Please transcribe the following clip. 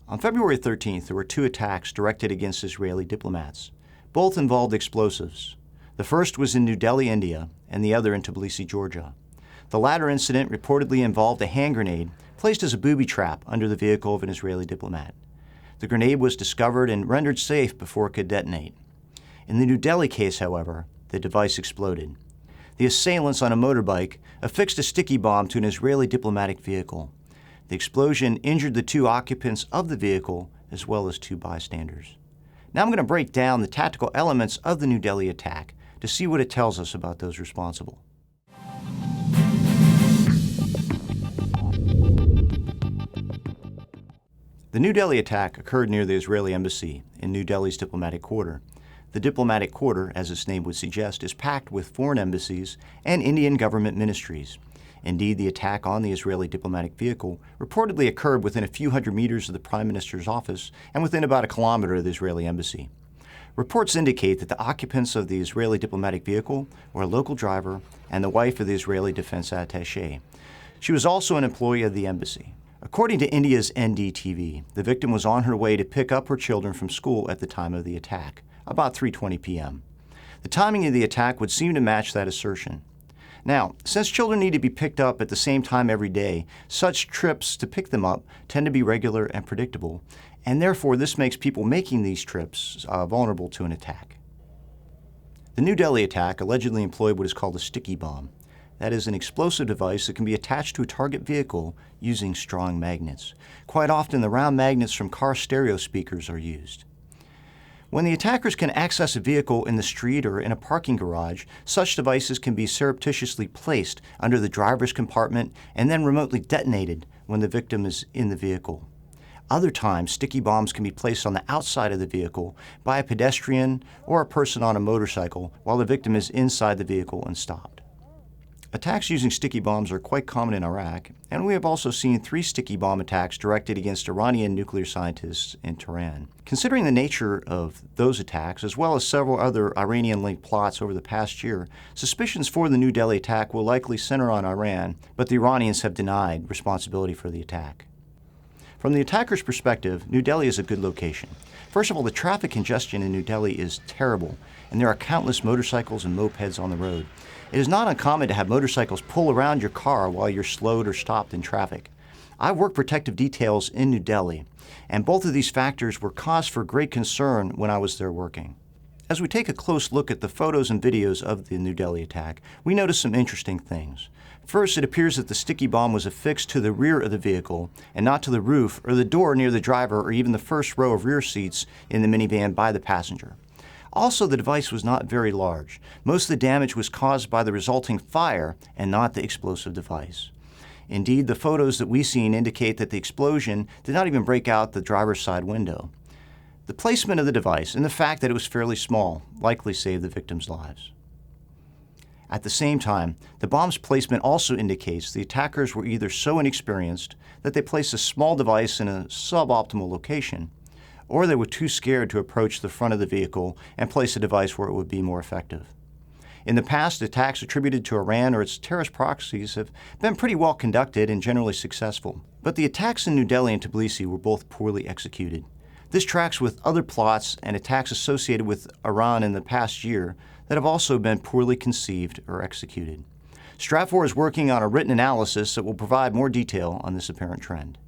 On February 13th, there were two attacks directed against Israeli diplomats. Both involved explosives. The first was in New Delhi, India, and the other in Tbilisi, Georgia. The latter incident reportedly involved a hand grenade placed as a booby trap under the vehicle of an Israeli diplomat. The grenade was discovered and rendered safe before it could detonate. In the New Delhi case, however, the device exploded. The assailants on a motorbike affixed a sticky bomb to an Israeli diplomatic vehicle. The explosion injured the two occupants of the vehicle as well as two bystanders. Now I'm going to break down the tactical elements of the New Delhi attack to see what it tells us about those responsible. The New Delhi attack occurred near the Israeli embassy in New Delhi's diplomatic quarter. The diplomatic quarter, as its name would suggest, is packed with foreign embassies and Indian government ministries. Indeed, the attack on the Israeli diplomatic vehicle reportedly occurred within a few hundred meters of the Prime Minister's office and within about a kilometer of the Israeli embassy. Reports indicate that the occupants of the Israeli diplomatic vehicle were a local driver and the wife of the Israeli defense attaché. She was also an employee of the embassy. According to India's NDTV, the victim was on her way to pick up her children from school at the time of the attack, about 3:20 p.m. The timing of the attack would seem to match that assertion. Now, since children need to be picked up at the same time every day, such trips to pick them up tend to be regular and predictable, and therefore this makes people making these trips vulnerable to an attack. The New Delhi attack allegedly employed what is called a sticky bomb. That is an explosive device that can be attached to a target vehicle using strong magnets. Quite often, the round magnets from car stereo speakers are used. When the attackers can access a vehicle in the street or in a parking garage, such devices can be surreptitiously placed under the driver's compartment and then remotely detonated when the victim is in the vehicle. Other times, sticky bombs can be placed on the outside of the vehicle by a pedestrian or a person on a motorcycle while the victim is inside the vehicle and stopped. Attacks using sticky bombs are quite common in Iraq, and we have also seen 3 sticky bomb attacks directed against Iranian nuclear scientists in Tehran. Considering the nature of those attacks, as well as several other Iranian-linked plots over the past year, suspicions for the New Delhi attack will likely center on Iran, but the Iranians have denied responsibility for the attack. From the attacker's perspective, New Delhi is a good location. First of all, the traffic congestion in New Delhi is terrible, and there are countless motorcycles and mopeds on the road. It is not uncommon to have motorcycles pull around your car while you're slowed or stopped in traffic. I've worked protective details in New Delhi, and both of these factors were cause for great concern when I was there working. As we take a close look at the photos and videos of the New Delhi attack, we notice some interesting things. First, it appears that the sticky bomb was affixed to the rear of the vehicle and not to the roof or the door near the driver or even the first row of rear seats in the minivan by the passenger. Also, the device was not very large. Most of the damage was caused by the resulting fire and not the explosive device. Indeed, the photos that we've seen indicate that the explosion did not even break out the driver's side window. The placement of the device and the fact that it was fairly small likely saved the victims' lives. At the same time, the bomb's placement also indicates the attackers were either so inexperienced that they placed a small device in a suboptimal location, or they were too scared to approach the front of the vehicle and place a device where it would be more effective. In the past, attacks attributed to Iran or its terrorist proxies have been pretty well conducted and generally successful. But the attacks in New Delhi and Tbilisi were both poorly executed. This tracks with other plots and attacks associated with Iran in the past year that have also been poorly conceived or executed. Stratfor is working on a written analysis that will provide more detail on this apparent trend.